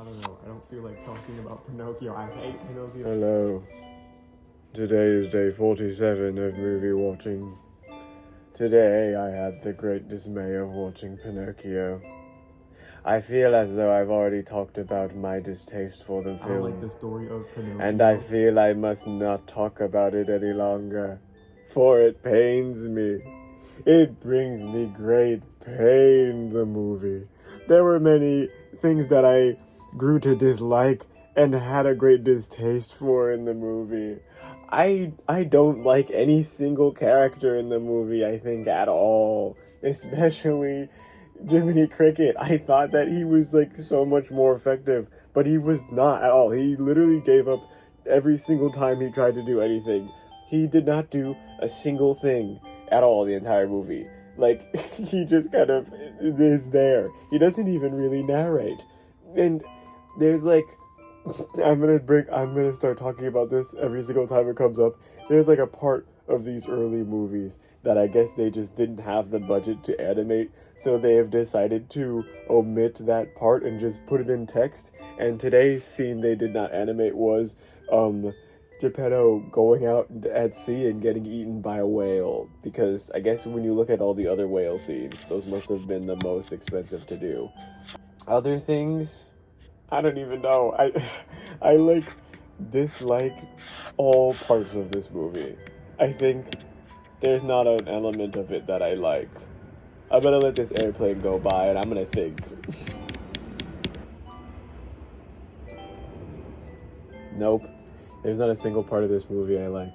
don't know. I don't feel like talking about Pinocchio. I hate Pinocchio. Hello. Today is day 47 of movie watching. Today I had the great dismay of watching Pinocchio. I feel as though I've already talked about my distaste for the I don't film, like the story of Pinocchio. and I feel I must not talk about it any longer, for it pains me. It brings me great pain, the movie. There were many things that I grew to dislike and had a great distaste for in the movie. I don't like any single character in the movie, I think, at all. Especially Jiminy Cricket. I thought that he was like so much more effective, but he was not at all. He literally gave up every single time he tried to do anything. He did not do a single thing at all the entire movie. Like, he just kind of is there. He doesn't even really narrate. And there's like, I'm gonna start talking about this every single time it comes up. There's like a part of these early movies that I guess they just didn't have the budget to animate, so they have decided to omit that part and just put it in text. And today's scene they did not animate was, Geppetto going out at sea and getting eaten by a whale, because I guess when you look at all the other whale scenes, those must have been the most expensive to do. Other things, I don't even know. I like dislike all parts of this movie. I think there's not an element of it that I like. I'm gonna let this airplane go by and I'm gonna think. Nope. There's not a single part of this movie I like.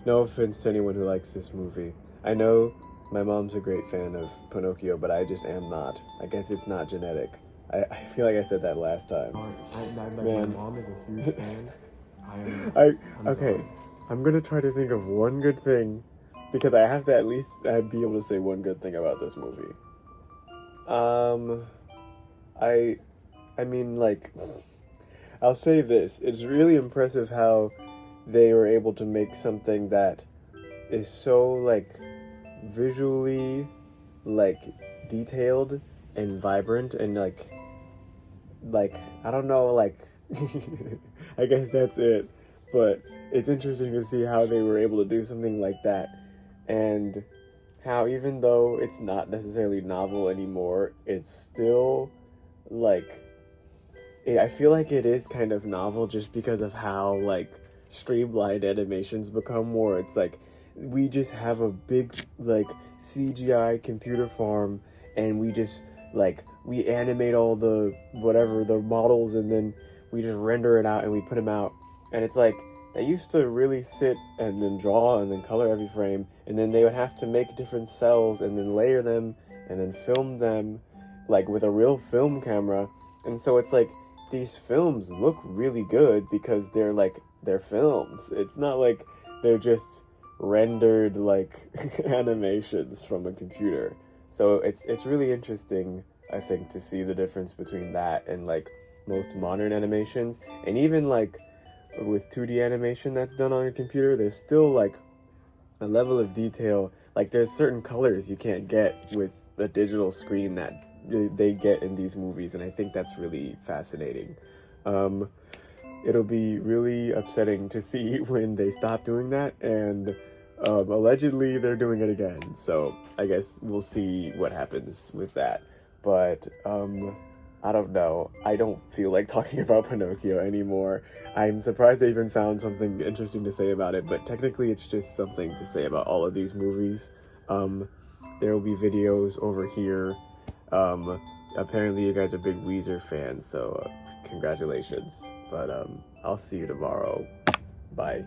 No offense to anyone who likes this movie. I know my mom's a great fan of Pinocchio, but I just am not. I guess it's not genetic. I feel like I said that last time. Man. My mom is a huge fan. Okay, I'm gonna try to think of one good thing, because I have to at least be able to say one good thing about this movie. I mean, like, I'll say this. It's really impressive how they were able to make something that is so, like, visually, like, detailed and vibrant and, like, I don't know, like, I guess that's it. But it's interesting to see how they were able to do something like that, and how even though it's not necessarily novel anymore, it's still, like, I feel like it is kind of novel just because of how, like, streamlined animations become, more it's like, we just have a big, like, CGI computer farm, and we just, like, we animate all the, whatever, the models, and then we just render it out and we put them out. And it's like, they used to really sit and then draw and then color every frame, and then they would have to make different cells and then layer them and then film them, like, with a real film camera. And so it's like, these films look really good because they're films. It's not like they're just rendered, like, animations from a computer. So it's really interesting, I think, to see the difference between that and, like, most modern animations. And even, like, with 2D animation that's done on a computer, there's still, like, a level of detail. Like, there's certain colors you can't get with a digital screen that they get in these movies, and I think that's really fascinating. It'll be really upsetting to see when they stop doing that, and allegedly they're doing it again, so I guess we'll see what happens with that. But I don't know. I don't feel like talking about Pinocchio anymore. I'm surprised I even found something interesting to say about it, but technically it's just something to say about all of these movies. There will be videos over here. Apparently you guys are big Weezer fans, so congratulations. But I'll see you tomorrow. Bye.